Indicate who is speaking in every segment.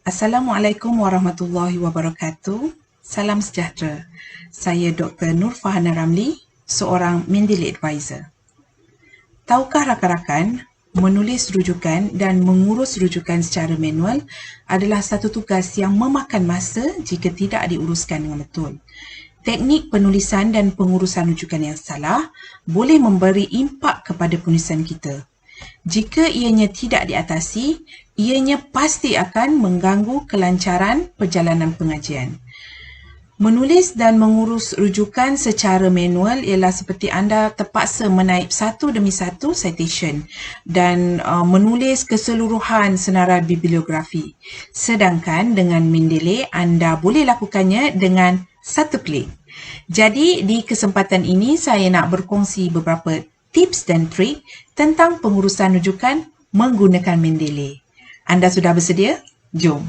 Speaker 1: Assalamualaikum warahmatullahi wabarakatuh. Salam sejahtera. Saya Dr. Nur Fahana Ramli, seorang Mendeley Advisor. Tahukah rakan-rakan, menulis rujukan dan mengurus rujukan secara manual adalah satu tugas yang memakan masa jika tidak diuruskan dengan betul. Teknik penulisan dan pengurusan rujukan yang salah boleh memberi impak kepada penulisan kita. Jika ianya tidak diatasi, ianya pasti akan mengganggu kelancaran perjalanan pengajian. Menulis dan mengurus rujukan secara manual ialah seperti anda terpaksa menaip satu demi satu citation dan menulis keseluruhan senarai bibliografi. Sedangkan dengan Mendeley, anda boleh lakukannya dengan satu klik. Jadi di kesempatan ini saya nak berkongsi beberapa tips dan trik tentang pengurusan rujukan menggunakan Mendeley. Anda sudah bersedia? Jom.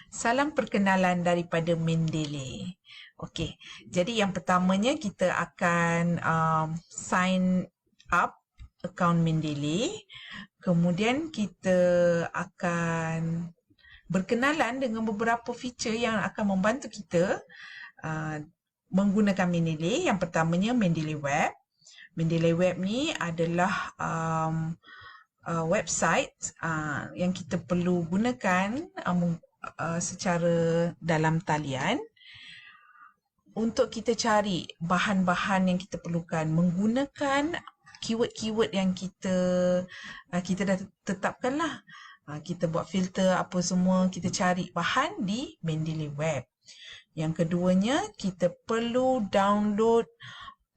Speaker 1: Salam perkenalan daripada Mendeley. Okey, jadi yang pertamanya kita akan sign up akaun Mendeley. Kemudian kita akan berkenalan dengan beberapa feature yang akan membantu kita menggunakan Mendeley. Yang pertamanya Mendeley Web. Mendeley Web ni adalah website yang kita perlu gunakan secara dalam talian untuk kita cari bahan-bahan yang kita perlukan menggunakan keyword-keyword yang kita dah tetapkan lah. Kita buat filter apa semua, kita cari bahan di Mendeley Web. Yang keduanya, kita perlu download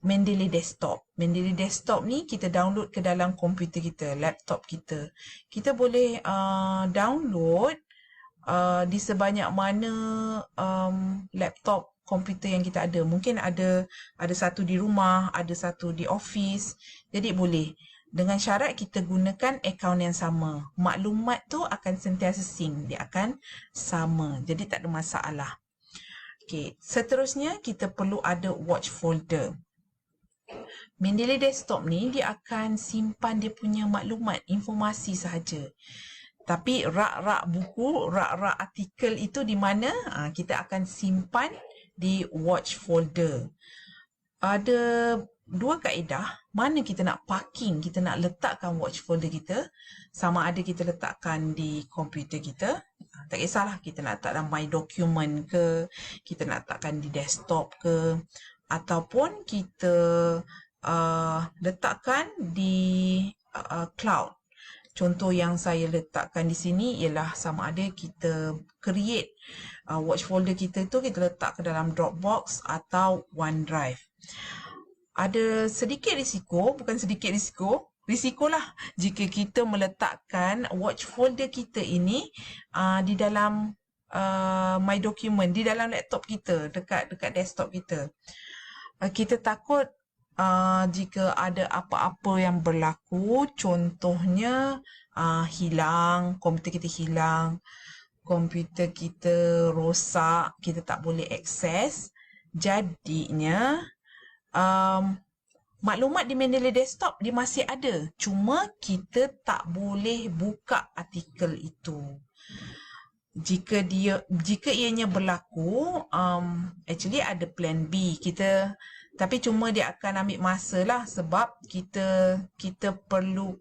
Speaker 1: Mendeley Desktop. Mendeley Desktop ni kita download ke dalam komputer kita, laptop kita. Kita boleh download di sebanyak mana laptop komputer yang kita ada. Mungkin ada satu di rumah, ada satu di office. Jadi boleh. Dengan syarat kita gunakan akaun yang sama. Maklumat tu akan sentiasa sync. Dia akan sama. Jadi tak ada masalah. Okey, seterusnya kita perlu ada watch folder. Mendeley Desktop ni dia akan simpan dia punya maklumat, informasi sahaja. Tapi rak-rak buku, rak-rak artikel itu di mana? Kita akan simpan di watch folder. Ada dua kaedah mana kita nak parking, kita nak letakkan watch folder kita. Sama ada kita letakkan di komputer kita. Tak kisahlah kita nak letak dalam My Document ke, kita nak letakkan di desktop ke, ataupun kita letakkan di cloud. Contoh yang saya letakkan di sini ialah sama ada kita create watch folder kita tu kita letak ke dalam Dropbox atau OneDrive. Ada sedikit risiko, bukan sedikit risikolah jika kita meletakkan watch folder kita ini di dalam My Document, di dalam laptop kita, dekat desktop kita. Kita takut jika ada apa-apa yang berlaku, contohnya hilang, komputer kita hilang, komputer kita rosak, kita tak boleh akses. Jadinya maklumat di Mendeley Desktop dia masih ada, cuma kita tak boleh buka artikel itu. Jika ianya berlaku, actually ada plan B kita. Tapi cuma dia akan ambil masa lah sebab kita perlu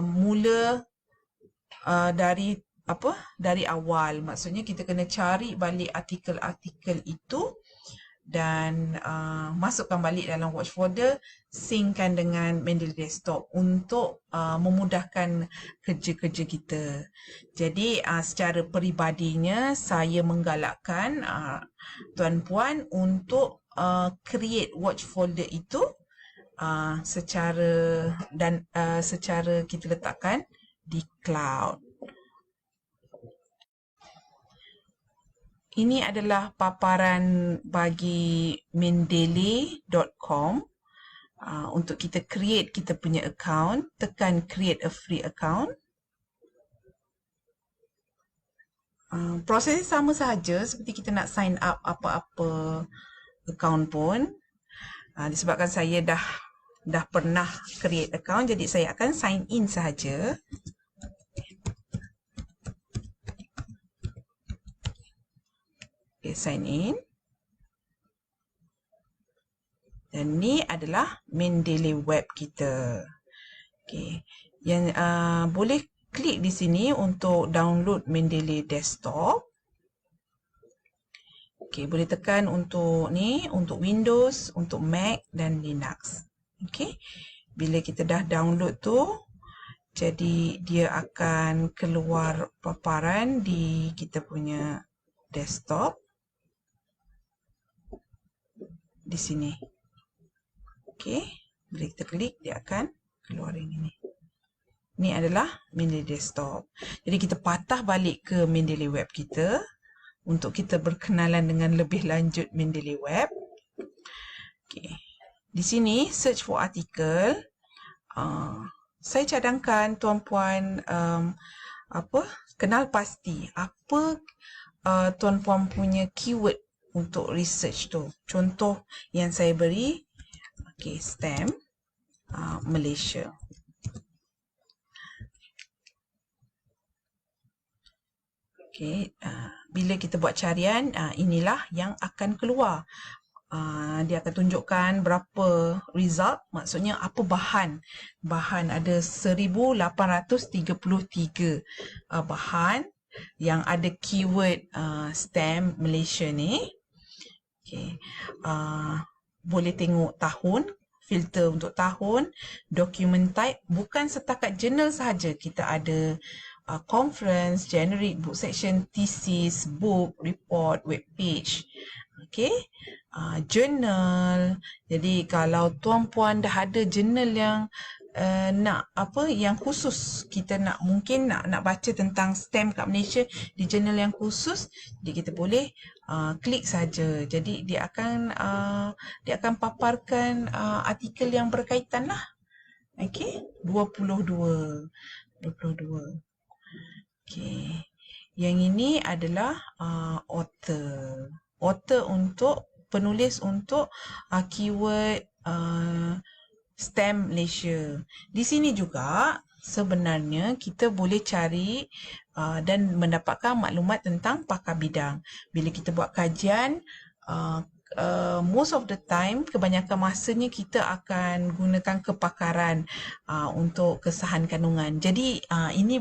Speaker 1: mula dari awal. Maksudnya kita kena cari balik artikel-artikel itu dan masukkan balik dalam watch folder, synckan dengan Mendeley Desktop untuk memudahkan kerja-kerja kita. Jadi secara peribadinya saya menggalakkan tuan-puan untuk create watch folder itu secara kita letakkan di cloud. Ini adalah paparan bagi mendeley.com. Untuk kita create kita punya account, tekan create a free account. Proses sama sahaja seperti kita nak sign up apa-apa account pun. Disebabkan saya dah pernah create account, jadi saya akan sign in sahaja. Okay, sign in. Dan ni adalah Mendeley web kita. Okay. Yang boleh klik di sini untuk download Mendeley desktop. Okay, boleh tekan untuk ni, untuk Windows, untuk Mac dan Linux. Okay. Bila kita dah download tu, jadi dia akan keluar paparan di kita punya desktop. Di sini. Okay. Bila kita klik, dia akan keluar yang ini. Ini adalah Mendeley desktop. Jadi kita patah balik ke Mendeley web kita untuk kita berkenalan dengan lebih lanjut Mendeley web. Okay. Di sini search for article. Saya cadangkan tuan-puan kenal pasti apa tuan-puan punya keyword untuk research tu. Contoh yang saya beri, okay, STEM Malaysia. Okay, bila kita buat carian, inilah yang akan keluar. Dia akan tunjukkan berapa result, maksudnya apa bahan. Bahan ada 1833 bahan yang ada keyword STEM Malaysia ni. Okay. Boleh tengok tahun, filter untuk tahun, document type, bukan setakat jurnal sahaja. Kita ada conference, generic, book section, thesis, book, report, web page. Okay. Journal. Jadi kalau tuan-puan dah ada jurnal yang yang khusus, kita mungkin nak baca tentang STEM kat Malaysia di jurnal yang khusus, jadi kita boleh klik saja. Jadi dia akan paparkan artikel yang berkaitan lah. Okey, 22. Okey. Yang ini adalah author. Author untuk penulis untuk keyword STEM Malaysia. Di sini juga sebenarnya kita boleh cari dan mendapatkan maklumat tentang pakar bidang. Bila kita buat kajian, most of the time, kebanyakan masanya kita akan gunakan kepakaran untuk kesahan kandungan. Jadi ini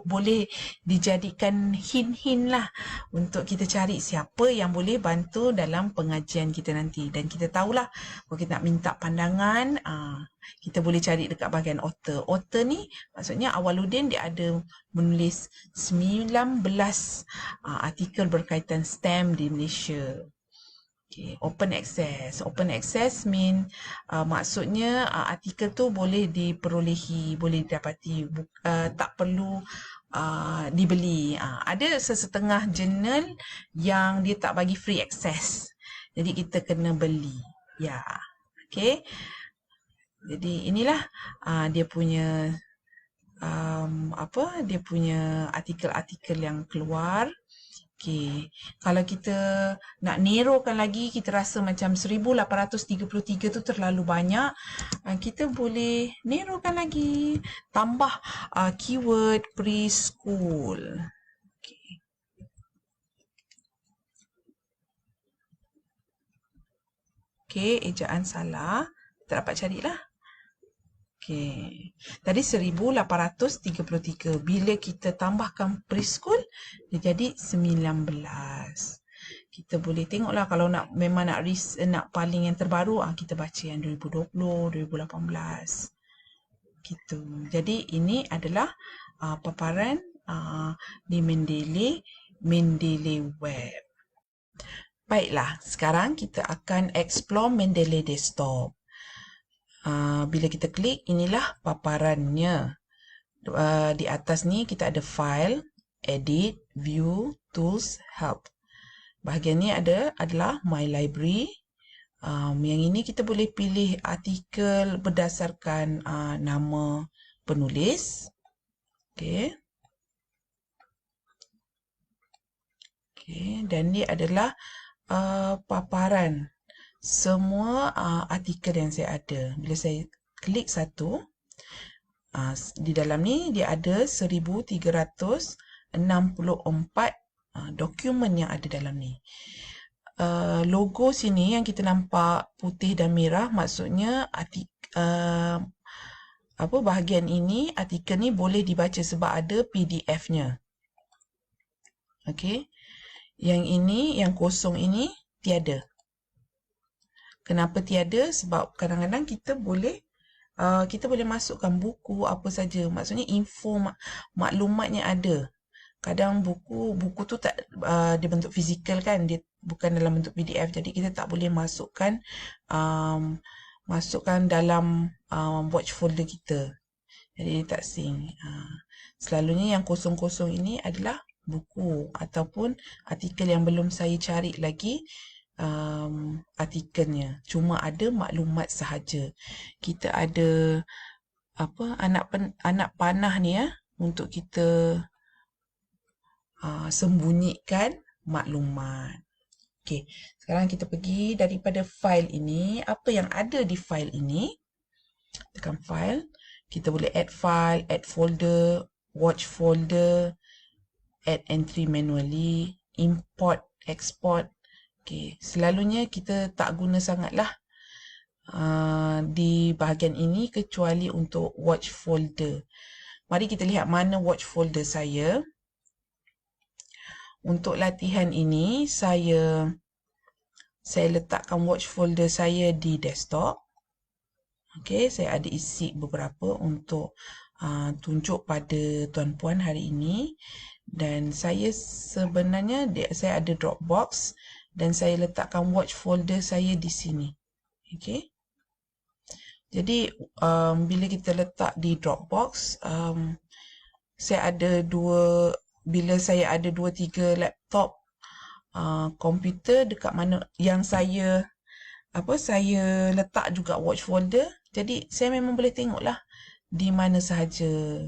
Speaker 1: boleh dijadikan hint-hint lah untuk kita cari siapa yang boleh bantu dalam pengajian kita nanti. Dan kita tahulah kalau kita nak minta pandangan, kita boleh cari dekat bahagian author. Author ni maksudnya Awaludin dia ada menulis 19 artikel berkaitan STEM di Malaysia. Okay, open access. Open access mean maksudnya artikel tu boleh diperolehi, boleh didapati, tak perlu dibeli. Ada sesetengah jurnal yang dia tak bagi free access. Jadi kita kena beli. Ya. Okay. Jadi inilah dia punya dia punya artikel-artikel yang keluar. Okey, kalau kita nak narrowkan lagi, kita rasa macam 1833 tu terlalu banyak, kita boleh narrowkan lagi, tambah keyword preschool. Okey. Okey, ejaan salah, tak dapat carilah. Okey. Tadi 1833. Bila kita tambahkan preschool, dia jadi 19. Kita boleh tengoklah kalau memang nak paling yang terbaru, kita baca yang 2020, 2018. Gitu. Jadi ini adalah paparan di Mendeley web. Baiklah, sekarang kita akan explore Mendeley desktop. Bila kita klik, inilah paparannya. Di atas ni kita ada file, edit, view, tools, help. Bahagian ni adalah my library. Yang ini kita boleh pilih artikel berdasarkan nama penulis. Okay. Okay. Dan ni adalah paparan semua artikel yang saya ada. Bila saya klik satu, di dalam ni dia ada 1364 dokumen yang ada dalam ni. Logo sini yang kita nampak putih dan merah, maksudnya bahagian ini, artikel ni boleh dibaca sebab ada PDF-nya. Okey. Yang ini, yang kosong ini tiada. Kenapa tiada? Sebab kadang-kadang kita boleh masukkan buku apa saja. Maksudnya info maklumatnya ada. Kadang buku tu tak dia bentuk fizikal kan, dia bukan dalam bentuk PDF, jadi kita tak boleh masukkan dalam watch folder kita. Jadi dia tak sync. Selalunya yang kosong-kosong ini adalah buku ataupun artikel yang belum saya cari lagi artikelnya. Cuma ada maklumat sahaja. Kita ada anak panah ni untuk kita sembunyikan maklumat. Okey, sekarang kita pergi daripada file ini. Apa yang ada di file ini? Tekan file. Kita boleh add file, add folder, watch folder, add entry manually, import, export. Okey, selalunya kita tak guna sangatlah di bahagian ini kecuali untuk watch folder. Mari kita lihat mana watch folder saya. Untuk latihan ini, saya letakkan watch folder saya di desktop. Okey, saya ada isi beberapa untuk tunjuk pada tuan-puan hari ini. Dan saya sebenarnya, saya ada Dropbox dan saya letakkan watch folder saya di sini. Okey. Jadi, bila kita letak di Dropbox, bila saya ada 2-3 laptop, komputer dekat mana yang saya letak juga watch folder. Jadi saya memang boleh tengoklah di mana sahaja.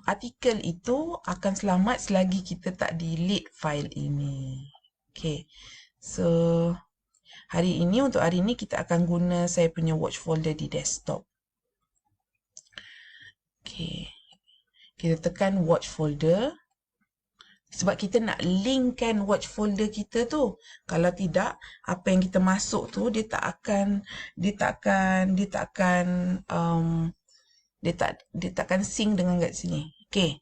Speaker 1: Artikel itu akan selamat selagi kita tak delete file ini. Okay. So untuk hari ini kita akan guna saya punya watch folder di desktop. Okay. Kita tekan watch folder. Sebab kita nak linkkan watch folder kita tu. Kalau tidak, apa yang kita masuk tu dia tak akan sync dengan kat sini. Okey.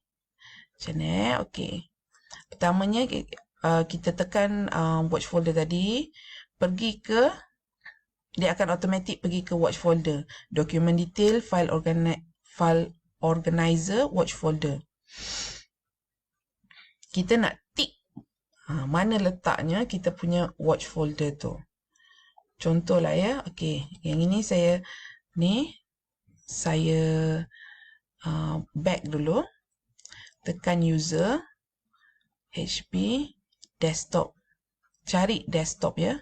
Speaker 1: Macam ni, okey. Pertamanya kita tekan watch folder tadi, dia akan automatic pergi ke watch folder. Document detail, file organizer, watch folder. Kita nak tick mana letaknya kita punya watch folder tu. Contohlah ya. Okey, yang ini saya back dulu. Tekan user, HP, desktop. Cari desktop ya.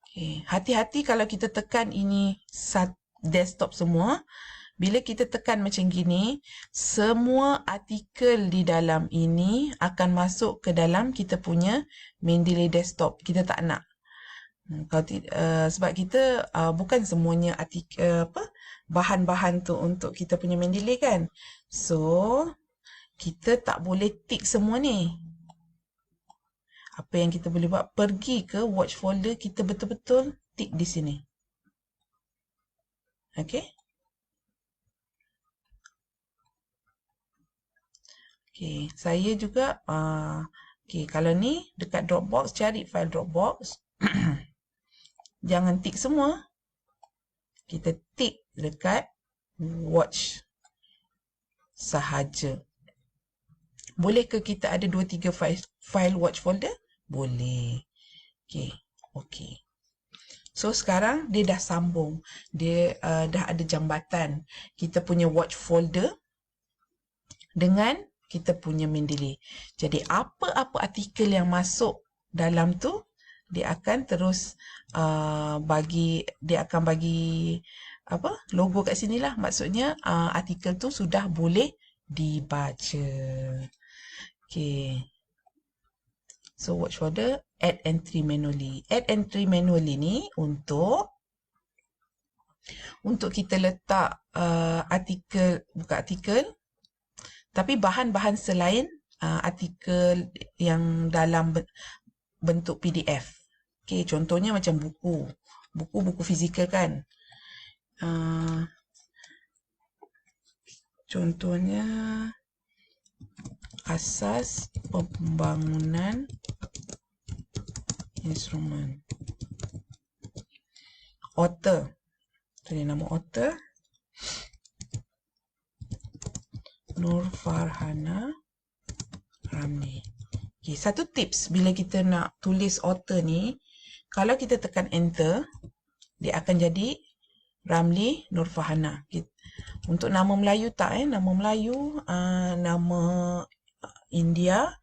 Speaker 1: Okay. Hati-hati kalau kita tekan ini desktop semua. Bila kita tekan macam gini, semua artikel di dalam ini akan masuk ke dalam kita punya Mendeley desktop. Kita tak nak. Sebab kita bukan semuanya artikel bahan-bahan tu untuk kita punya Mendeley kan. So, kita tak boleh tick semua ni. Apa yang kita boleh buat, pergi ke watch folder, kita betul-betul tick di sini. Okay. Okay, saya juga kalau ni dekat Dropbox, cari file Dropbox. Jangan tick semua. Kita tick dekat watch sahaja. Boleh ke kita ada 2-3 file watch folder? Boleh. Okay. So sekarang dia dah sambung. Dia dah ada jambatan kita punya watch folder dengan kita punya Mendeley. Jadi apa-apa artikel yang masuk dalam tu, dia akan terus bagi logo kat sini lah. Maksudnya artikel tu sudah boleh dibaca. Okay. So watch folder, add entry manually. Add entry manually ni untuk kita letak bukan artikel, Tapi bahan-bahan selain artikel yang dalam bentuk PDF. Okay, contohnya macam buku. Buku fizikal kan. Contohnya asas pembangunan instrumen. Author. Jadi nama author Nur Farhana Ramli. Okay, satu tips bila kita nak tulis author ni, kalau kita tekan enter, dia akan jadi Ramli Nur Farhana. Untuk nama Melayu tak nama Melayu, nama India,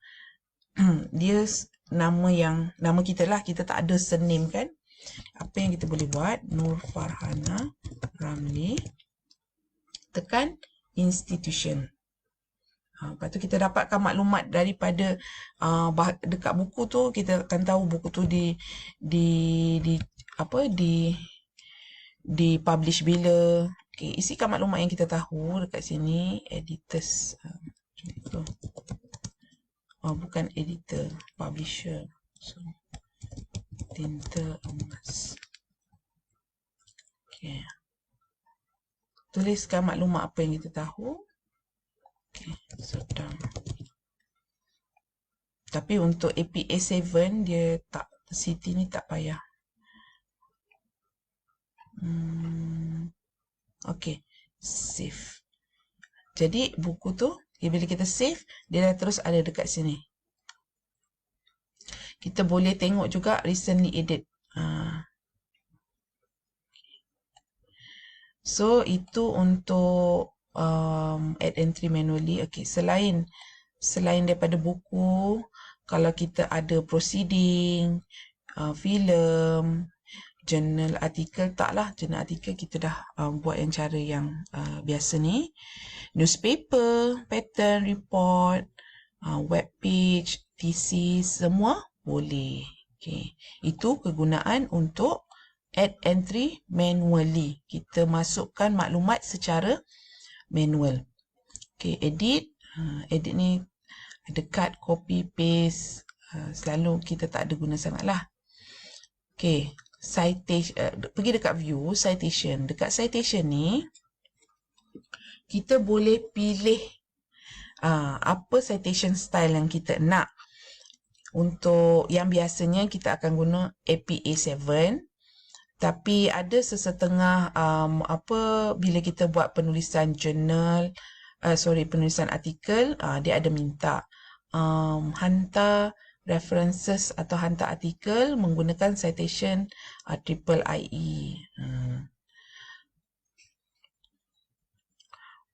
Speaker 1: dia nama kita lah, kita tak ada surname kan. Apa yang kita boleh buat? Nur Farhana Ramli, tekan institution. Lepas tu kita dapatkan maklumat daripada dekat buku tu, kita akan tahu buku tu di publish bila. Okay, isikan maklumat yang kita tahu dekat sini. Editors, contoh. Bukan editor, publisher. So, Tinta Emas. Okay. Tuliskan maklumat apa yang kita tahu. Okay, sedang. Tapi untuk APA 7 dia tak, city ni tak payah. Okay, save. Jadi buku tu, bila kita save, dia dah terus ada dekat sini. Kita boleh tengok juga recently edit. So itu untuk add entry manually. Okay, selain daripada buku, kalau kita ada proceeding, filem, jurnal artikel, taklah jurnal artikel kita dah buat yang cara yang biasa ni. Newspaper, pattern, report, web page, thesis, semua boleh. Okay, itu kegunaan untuk add entry manually. Kita masukkan maklumat secara manual. Okay, edit. Edit ni ada cut, copy, paste. Selalu kita tak ada guna sangat lah. Okay, citation. Pergi dekat view, citation. Dekat citation ni, kita boleh pilih apa citation style yang kita nak. Untuk yang biasanya kita akan guna APA 7. Tapi ada sesetengah bila kita buat penulisan jurnal, penulisan artikel, dia ada minta hantar references atau hantar artikel menggunakan citation IEEE.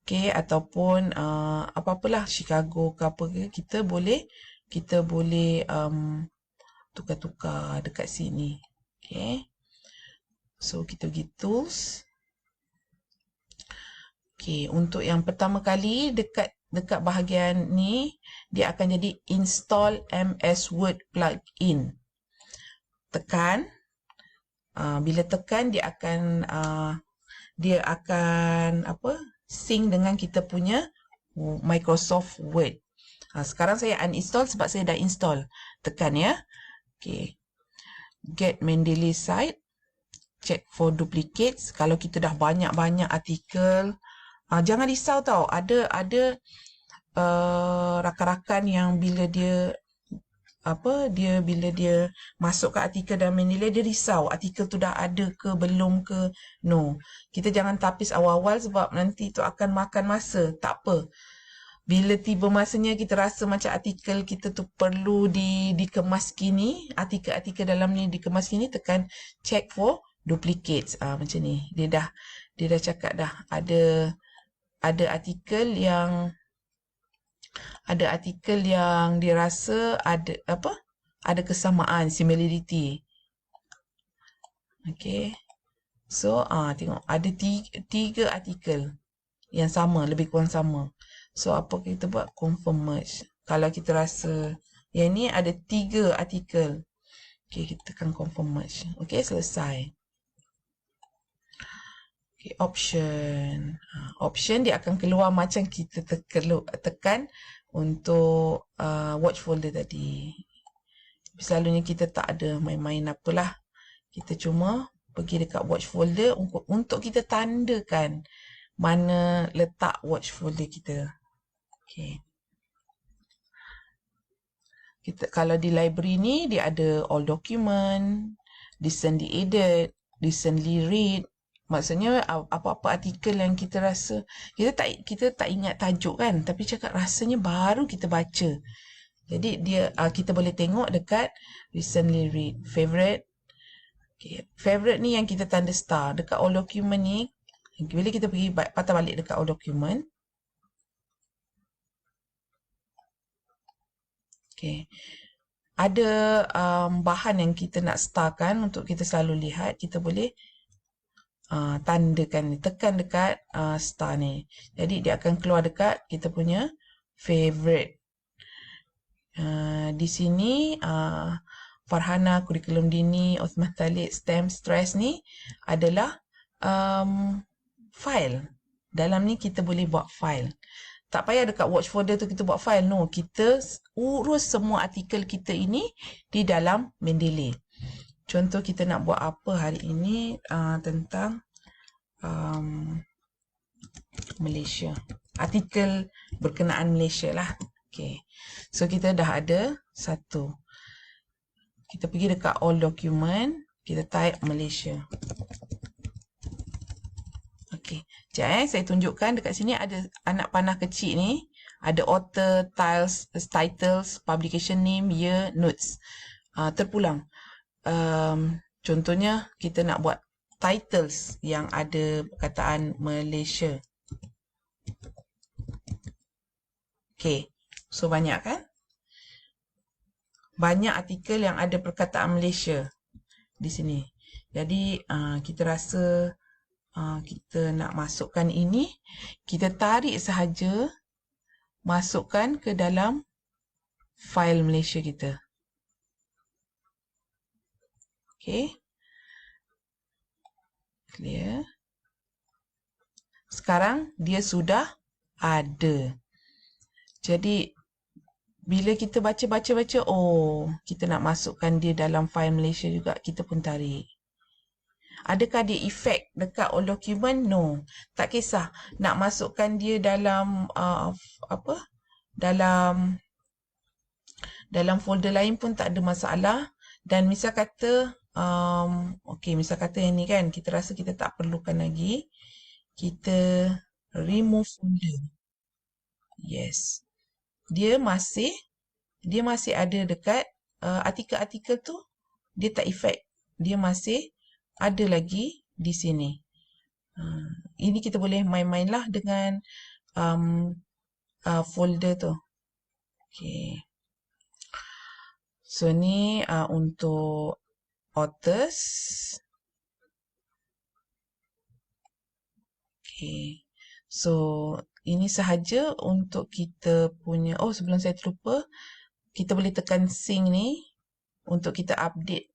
Speaker 1: Okay, ataupun apa-apalah Chicago ke apa ke, kita boleh tukar-tukar dekat sini. Okay. So, kita pergi tools. Okay, untuk yang pertama kali dekat bahagian ni, dia akan jadi install MS Word plugin. Tekan. Bila tekan, dia akan sync dengan kita punya Microsoft Word. Sekarang saya uninstall sebab saya dah install. Tekan ya. Okay. Get Mendeley site. Check for duplicates. Kalau kita dah banyak-banyak artikel, jangan risau tau. Ada rakan-rakan yang bila dia masuk ke artikel dalam Mendeley, dia risau artikel tu dah ada ke belum ke. No, kita jangan tapis awal-awal sebab nanti tu akan makan masa. Tak apa. Bila tiba masanya kita rasa macam artikel kita tu perlu dikemas kini, artikel-artikel dalam ni dikemas kini, tekan check for duplicates. Macam ni. Dia dah cakap dah ada artikel yang dia rasa ada kesamaan, similarity. Okay. So, tengok ada tiga artikel yang sama, lebih kurang sama. So, apa kita buat? Confirm merge. Kalau kita rasa yang ni ada 3 artikel. Okay, kita tekan confirm merge. Okay, selesai. Okay, option. Option dia akan keluar macam kita tekan untuk watch folder tadi. Selalunya kita tak ada main-main apalah. Kita cuma pergi dekat watch folder untuk kita tandakan mana letak watch folder kita. Okay. Kalau di library ni dia ada all document, recently edit, recently read. Maksudnya apa-apa artikel yang kita rasa kita tak ingat tajuk kan, tapi cakap rasanya baru kita baca. Jadi kita boleh tengok dekat recently read, favorite. Okay. Favorite ni yang kita tanda star dekat all document ni. Bila kita pergi patah balik dekat all document. Okay. Ada bahan yang kita nak starkan untuk kita selalu lihat. Kita boleh tandakan ni. Tekan dekat star ni. Jadi dia akan keluar dekat kita punya favorite. Di sini Farhana, Kurikulum Dini, Osman Talib, STEM, Stress ni adalah file. Dalam ni kita boleh buat file. Tak payah dekat watch folder tu kita buat file. No, kita urus semua artikel kita ini di dalam Mendeley. Contoh kita nak buat apa hari ini tentang Malaysia. Artikel berkenaan Malaysia lah. Okay. So kita dah ada satu. Kita pergi dekat all document. Kita type Malaysia. Okay. Sekejap saya tunjukkan dekat sini ada anak panah kecil ni. Ada author, titles, publication name, year, notes. Terpulang. Contohnya kita nak buat titles yang ada perkataan Malaysia. Okay. So banyak kan? Banyak artikel yang ada perkataan Malaysia di sini. Jadi kita rasa kita nak masukkan ini, kita tarik sahaja, masukkan ke dalam file Malaysia kita. Okay. Clear. Sekarang dia sudah ada. Jadi bila kita baca, oh, kita nak masukkan dia dalam file Malaysia juga, kita pun tarik. Adakah dia efek dekat all document? No. Tak kisah. Nak masukkan dia dalam dalam folder lain pun tak ada masalah. Dan misal kata misal kata yang ni kan, kita rasa kita tak perlukan lagi. Kita remove folder. Yes. Dia masih ada dekat artikel-artikel tu, dia tak efek. Dia masih ada lagi di sini. Ini kita boleh main-main lah dengan folder tu. Okay. So ni untuk authors. Okay. So ini sahaja untuk kita punya. Oh, sebelum saya terlupa, kita boleh tekan sync ni untuk kita update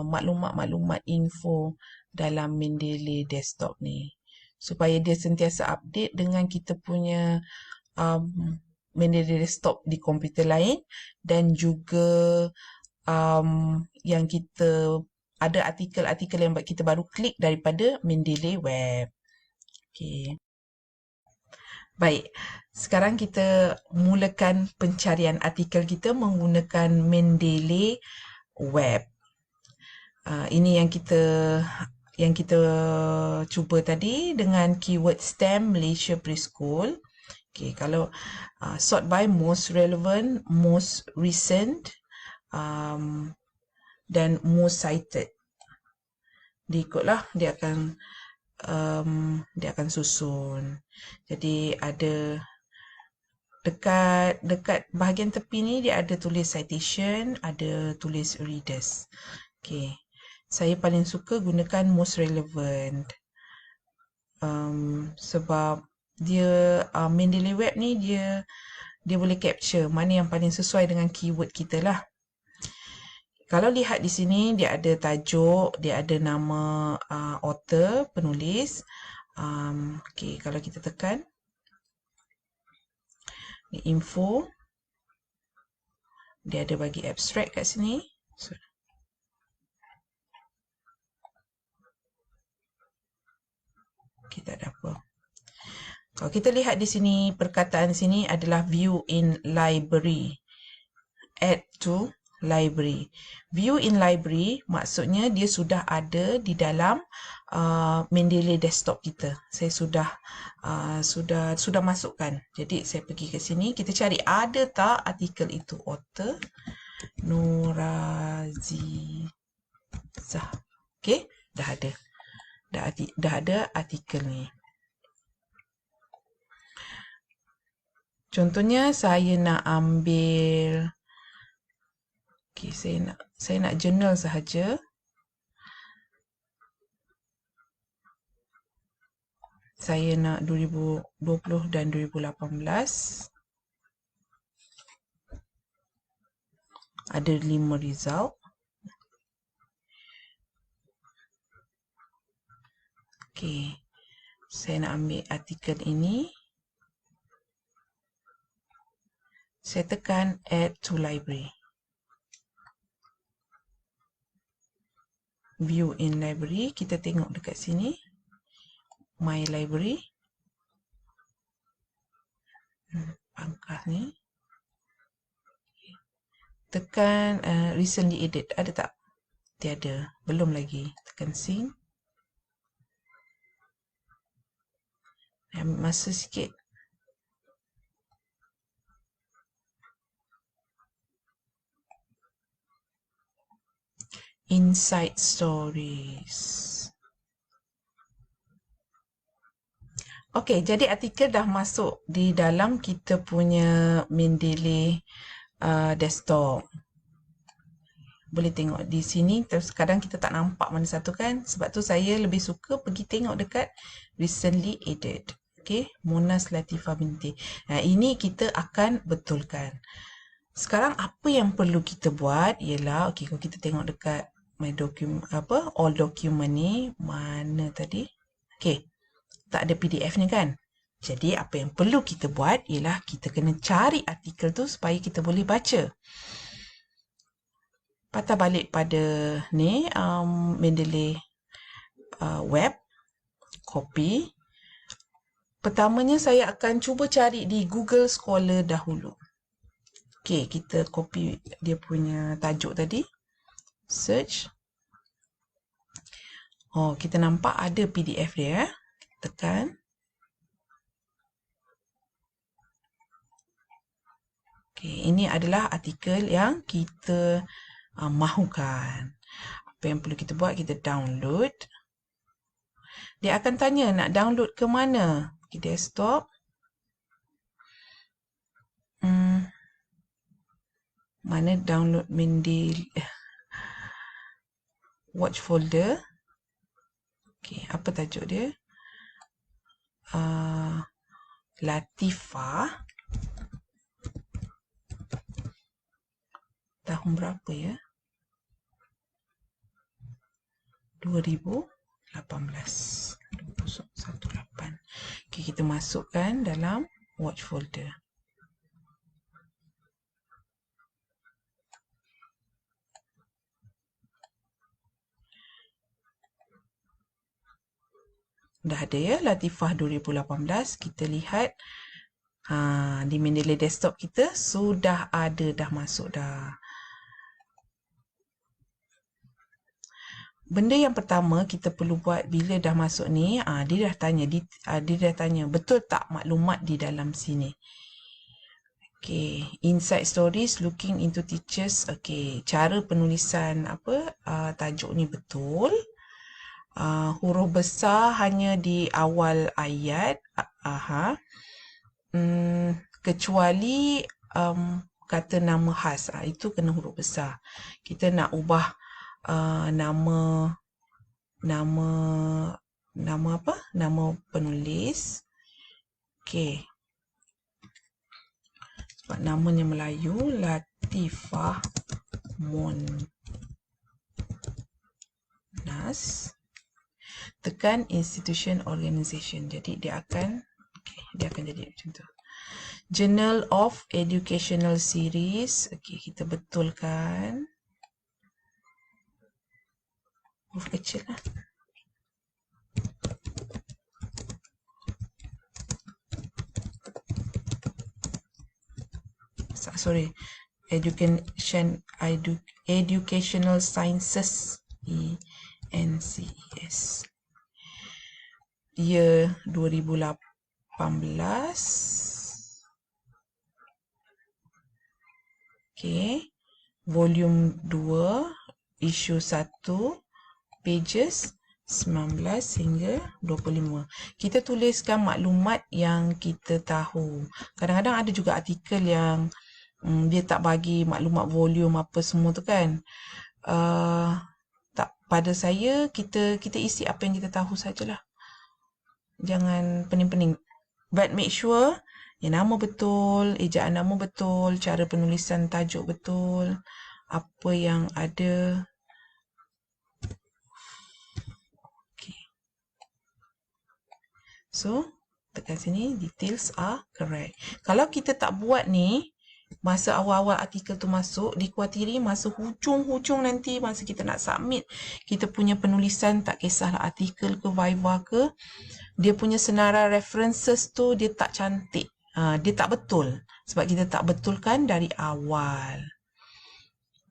Speaker 1: maklumat-maklumat info dalam Mendeley desktop ni. Supaya dia sentiasa update dengan kita punya Mendeley desktop di komputer lain. Dan juga yang kita ada artikel-artikel yang kita baru klik daripada Mendeley web. Okay. Baik, sekarang kita mulakan pencarian artikel kita menggunakan Mendeley web. Ini yang kita cuba tadi dengan keyword STEM Malaysia Preschool. Okay, kalau sort by most relevant, most recent, dan most cited. Diikutlah dia akan susun. Jadi ada dekat bahagian tepi ni dia ada tulis citation, ada tulis readers. Okay. Saya paling suka gunakan most relevant. Sebab dia Mendeley web ni dia boleh capture mana yang paling sesuai dengan keyword kita lah. Kalau lihat di sini dia ada tajuk, dia ada nama author, penulis, Okay, kalau kita tekan info, dia ada bagi abstract kat sini. Kita ada apa? Kalau kita lihat di sini, perkataan sini adalah view in library. Add to library. View in library maksudnya dia sudah ada di dalam Mendeley desktop kita. Saya sudah masukkan. Jadi saya pergi ke sini, kita cari ada tak artikel itu, author Nurazizah. Okey, dah ada. Dah ada artikel ni. Contohnya saya nak ambil, okay, saya nak jurnal sahaja. Saya nak 2020 dan 2018. Ada 5 result. Okay, saya nak ambil artikel ini. Saya tekan add to library. View in library, kita tengok dekat sini. My library. Pangkah ni. Tekan recently edit. Ada tak? Tiada. Belum lagi. Tekan sync. Ambil masa sikit. Inside Stories. Okey, jadi artikel dah masuk di dalam kita punya Mendeley desktop. Boleh tengok di sini. Terus kadang kita tak nampak mana satu kan. Sebab tu saya lebih suka pergi tengok dekat recently added. Okey, Monas Latifah binti. Nah, ini kita akan betulkan. Sekarang apa yang perlu kita buat ialah, okey, kalau kita tengok dekat my document, all document ni, mana tadi? Okey, tak ada PDF ni kan? Jadi apa yang perlu kita buat ialah kita kena cari artikel tu supaya kita boleh baca. Patah balik pada ni, Mendeley web, copy. Pertamanya saya akan cuba cari di Google Scholar dahulu. Okey, kita copy dia punya tajuk tadi. Search. Oh, kita nampak ada PDF dia. Tekan. Okey, ini adalah artikel yang kita mahukan. Apa yang perlu kita buat? Kita download. Dia akan tanya nak download ke mana? Okay, desktop. Mana download Mendeley watch folder. Okay, apa tajuk dia? Latifah. Tahun berapa ya? 2018. 2018. Okay, kita masukkan dalam watch folder. Dah ada ya, Latifah 2018. Kita lihat di Mendeley desktop kita sudah ada, dah masuk dah. Benda yang pertama kita perlu buat bila dah masuk ni, dia dah tanya betul tak maklumat di dalam sini. Okay, inside stories looking into teachers. Okay, cara penulisan tajuk ni betul. Huruf besar hanya di awal ayat. Kecuali kata nama khas, itu kena huruf besar. Kita nak ubah nama apa? Nama penulis. Okey. Sebab namanya Melayu, Latifah Monas. tekan institution organization. Jadi dia akan jadi macam tu. Journal of Educational Series. Okey, kita betulkan. Huruf kecil lah. Sorry. Educational Sciences. ENCES. Year 2018. Okay. Volume 2, issue 1, pages 19 hingga 25. Kita tuliskan maklumat yang kita tahu. Kadang-kadang ada juga artikel yang dia tak bagi maklumat volume apa semua tu kan. Tak, pada saya kita isi apa yang kita tahu sajalah. Jangan pening-pening. But make sure nama betul, ejaan nama betul, cara penulisan tajuk betul, apa yang ada. Okay. So, tekan sini, details are correct. Kalau kita tak buat ni, masa awal-awal artikel tu masuk, dikhawatiri masa hujung-hujung nanti, masa kita nak submit kita punya penulisan, tak kisahlah artikel ke, Viva ke, dia punya senarai references tu dia tak cantik. Dia tak betul. Sebab kita tak betulkan dari awal.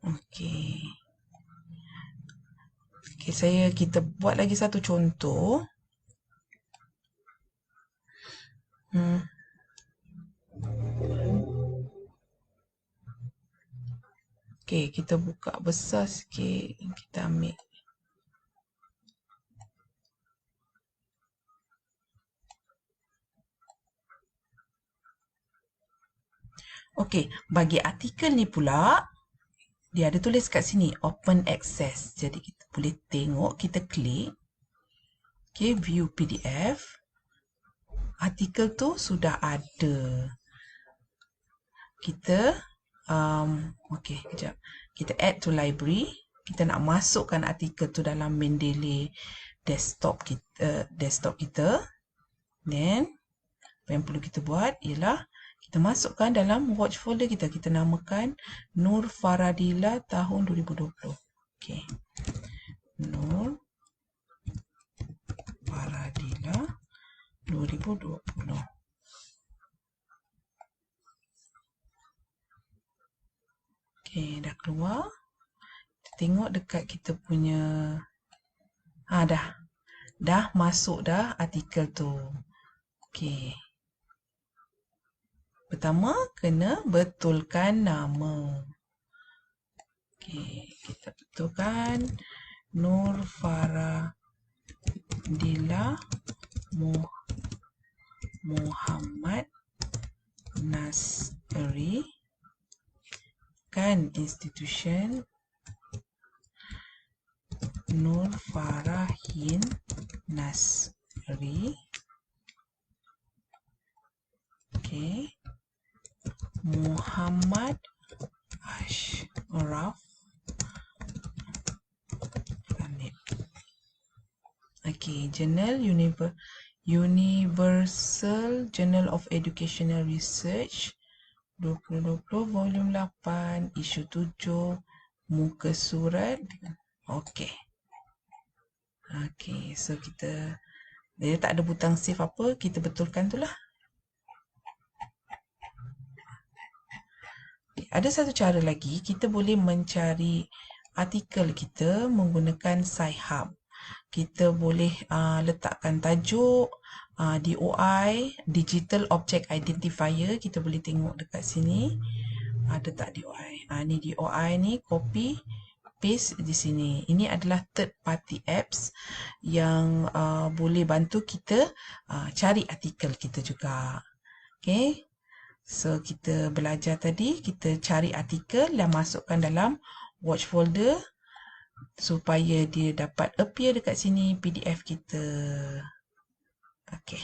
Speaker 1: Okey. Okay, kita buat lagi satu contoh. Okey, kita buka besar sikit. Kita ambil. Okey, bagi artikel ni pula, dia ada tulis kat sini, open access. Jadi kita boleh tengok, kita klik. Okay, view PDF. Artikel tu sudah ada. Kita, okay, kejap. Kita add to library. Kita nak masukkan artikel tu dalam Mendeley desktop kita. Then, apa yang perlu kita buat ialah kita masukkan dalam watch folder kita. Kita namakan Nur Faradila tahun 2020. Okay. Nur Faradila 2020. Okay, dah keluar. Kita tengok dekat kita punya. Dah masuk dah artikel tu. Okay. Pertama, kena betulkan nama. Okay, kita betulkan Nur Faradila Muhammad Nasri, kan institution Nur Farahin Nasri. Okay. Muhammad Ashraf. Okay, Journal Universal Journal of Educational Research 2020, volume 8, isu 7, muka surat. Okay. Okay, so dia tak ada butang save apa, kita betulkan tu lah. Ada satu cara lagi, kita boleh mencari artikel kita menggunakan Sci-Hub. Kita boleh letakkan tajuk, DOI, Digital Object Identifier. Kita boleh tengok dekat sini. Ada tak DOI? Ni DOI ni, copy, paste di sini. Ini adalah third party apps yang boleh bantu kita cari artikel kita juga. Okay. So, kita belajar tadi, kita cari artikel dan masukkan dalam watch folder supaya dia dapat appear dekat sini PDF kita. Okay.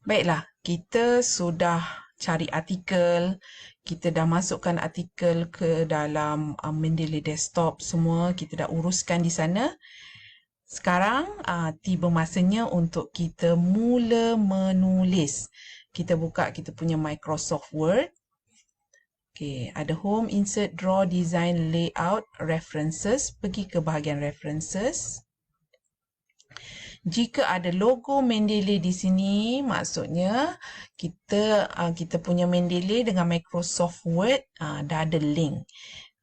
Speaker 1: Baiklah, kita sudah cari artikel, kita dah masukkan artikel ke dalam Mendeley desktop semua, kita dah uruskan di sana. Sekarang tiba masanya untuk kita mula menulis. Kita buka kita punya Microsoft Word. Okay, ada Home, Insert, Draw, Design, Layout, References. Pergi ke bahagian References. Jika ada logo Mendeley di sini, maksudnya kita punya Mendeley dengan Microsoft Word dah ada link.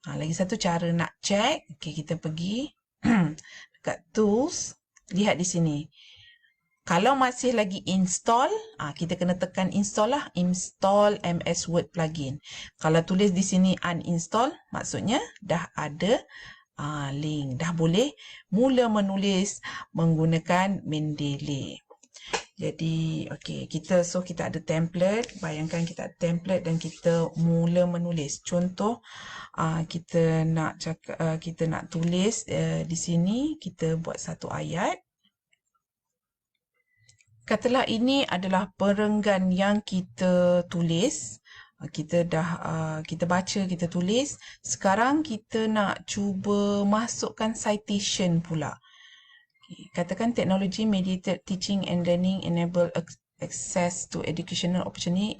Speaker 1: Lagi satu cara nak check, okay, kita pergi dekat Tools, lihat di sini. Kalau masih lagi install, kita kena tekan install lah, install MS Word plugin. Kalau tulis di sini uninstall, maksudnya dah ada link, dah boleh mula menulis menggunakan Mendeley. Jadi, okey, kita ada template. Bayangkan kita ada template dan kita mula menulis. Contoh, kita nak tulis di sini, kita buat satu ayat. Katalah ini adalah perenggan yang kita tulis. Kita baca, kita tulis. Sekarang kita nak cuba masukkan citation pula. Katakan technology mediated teaching and learning enable access to educational opportunity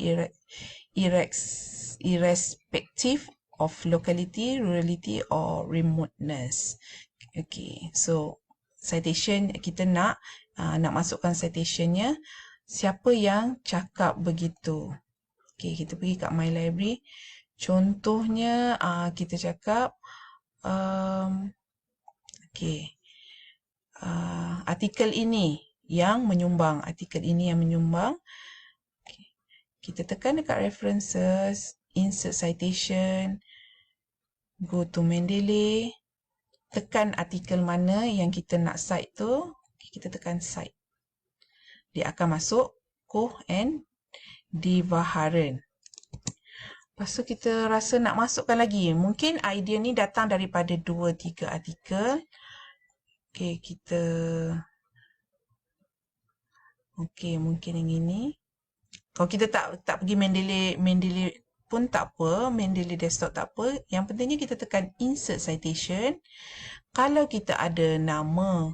Speaker 1: irrespective of locality, rurality or remoteness. Okay, so citation kita nak masukkan citationnya. Siapa yang cakap begitu? Okay, kita pergi kat My Library. Contohnya kita cakap okay, artikel ini yang menyumbang. Okay. Kita tekan dekat references, insert citation, go to Mendeley, tekan artikel mana yang kita nak cite tu, kita tekan cite. Dia akan masuk Koh and Divaharen. Lepas tu kita rasa nak masukkan lagi. Mungkin idea ni datang daripada 2-3 artikel. Okay, mungkin yang ini. Kalau kita tak pergi Mendeley pun tak apa, Mendeley desktop tak apa. Yang pentingnya kita tekan insert citation. Kalau kita ada nama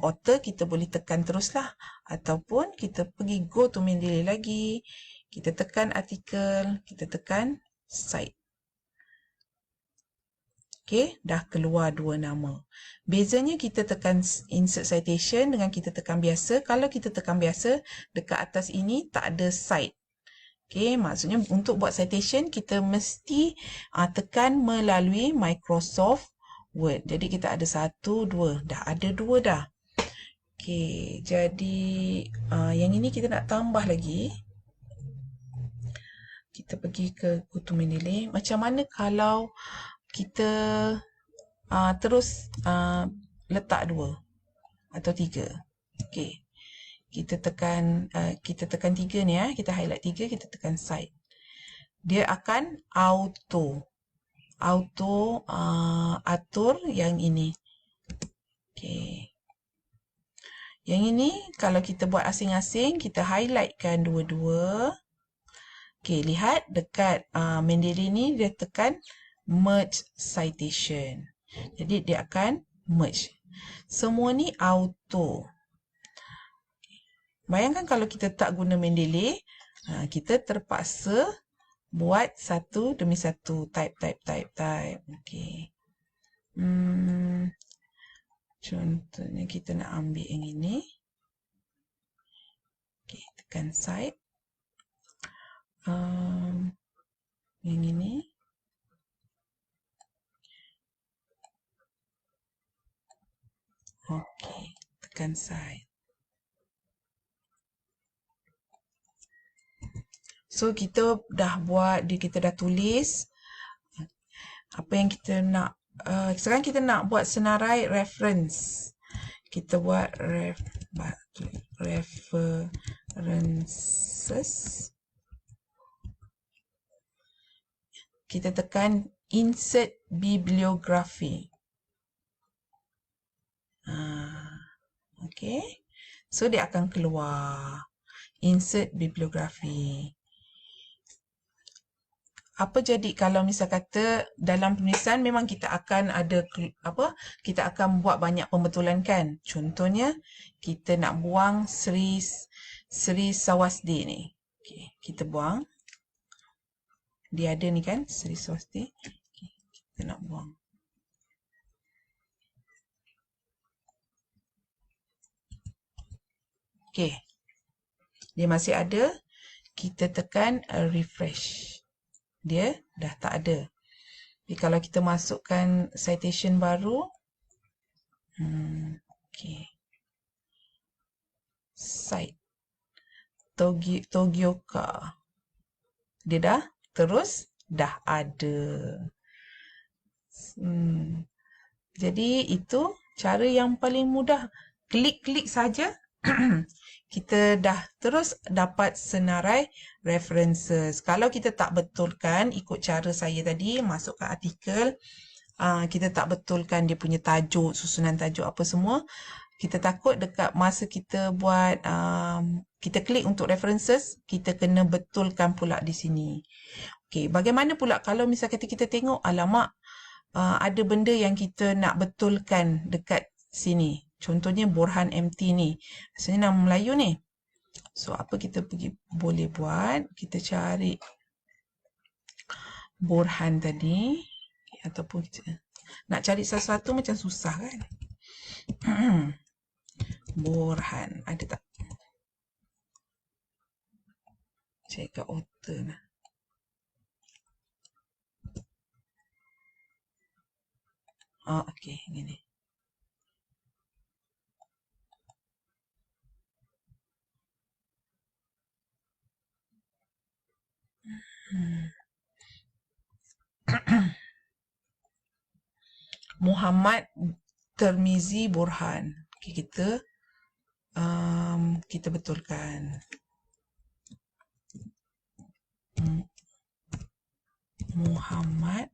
Speaker 1: author, kita boleh tekan teruslah. Ataupun kita pergi go to Mendeley lagi. Kita tekan artikel, kita tekan cite. Okay, dah keluar dua nama. Bezanya kita tekan insert citation dengan kita tekan biasa. Kalau kita tekan biasa, dekat atas ini tak ada cite. Okay, maksudnya untuk buat citation, kita mesti tekan melalui Microsoft Word. Jadi kita ada 1, 2. Dah ada 2 dah. Okay, jadi yang ini kita nak tambah lagi. Kita pergi ke Go to Mendeley. Macam mana kalau kita terus letak 2 atau 3. Okey. Kita tekan 3 ni kita highlight 3, kita tekan cite. Dia akan auto atur yang ini. Okey. Yang ini kalau kita buat asing-asing, kita highlightkan dua-dua. Okey, lihat dekat Mendeley ni dia tekan merge citation. Jadi dia akan merge. Semua ni auto. Bayangkan kalau kita tak guna Mendeley, kita terpaksa buat satu demi satu, type. Okey. Contohnya kita nak ambil yang ini. Okey, tekan cite. Yang ini. Okey, tekan cite. So, kita dah tulis apa yang kita nak. Sekarang kita nak buat senarai reference. Kita buat references. Kita tekan insert bibliography. Okay. So, dia akan keluar. Insert bibliography. apa jadi kalau misal kata dalam penulisan memang kita akan ada kita akan buat banyak pembetulan kan. Contohnya kita nak buang Sri Sawasdi ni. Okey, kita buang. Dia ada ni kan Sri Sawasdi. Okey, kita nak buang. Okey. Dia masih ada. Kita tekan refresh. Dia dah tak ada. Jadi kalau kita masukkan citation baru, okay. Site Togioka. Dia dah ada. Jadi itu cara yang paling mudah. Klik-klik saja. Kita dah terus dapat senarai references. Kalau kita tak betulkan ikut cara saya tadi, masukkan artikel, kita tak betulkan dia punya tajuk, susunan tajuk apa semua, kita takut dekat masa kita buat, kita klik untuk references, kita kena betulkan pula di sini. Okay, bagaimana pula kalau misalnya kita tengok, alamak, ada benda yang kita nak betulkan dekat sini. Contohnya Borhan MT ni. Maksudnya nama Melayu ni. So, apa kita boleh buat? Kita cari Borhan tadi. Ataupun kita nak cari sesuatu macam susah kan? Borhan. Ada tak? Cek kat author lah. Okey. Gini. Muhammad Termizi Borhan. Okay, kita betulkan. Muhammad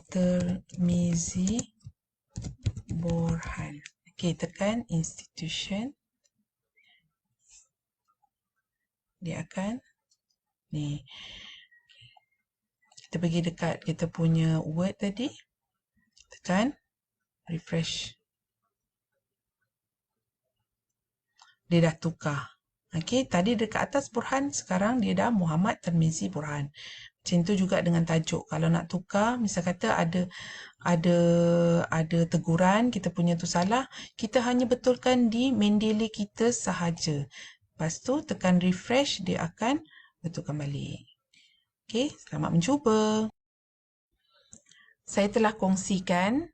Speaker 1: Termizi Borhan. Okay, tekan institution. Dia akan ni. Kita pergi dekat kita punya word tadi. Tekan refresh. Dia dah tukar. Okey, tadi dekat atas Burhan, sekarang dia dah Muhammad Termizi Burhan. Macam tu juga dengan tajuk. Kalau nak tukar, misal kata ada teguran, kita punya tu salah, kita hanya betulkan di Mendeley kita sahaja. Lepas tu tekan refresh, dia akan betulkan balik. Okey, selamat mencuba. Saya telah kongsikan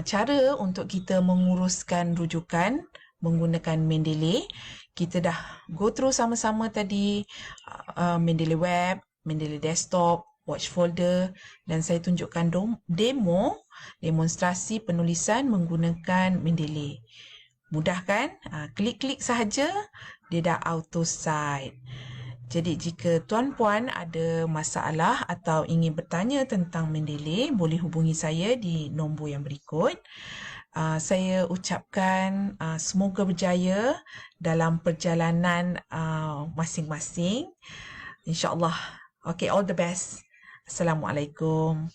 Speaker 1: cara untuk kita menguruskan rujukan menggunakan Mendeley. Kita dah go through sama-sama tadi Mendeley Web, Mendeley Desktop, Watch Folder, dan saya tunjukkan demonstrasi penulisan menggunakan Mendeley. Mudah kan? Klik-klik sahaja, dia dah auto cite. Jadi jika tuan-puan ada masalah atau ingin bertanya tentang Mendeley, boleh hubungi saya di nombor yang berikut. Saya ucapkan semoga berjaya dalam perjalanan masing-masing. InsyaAllah. Okay, all the best. Assalamualaikum.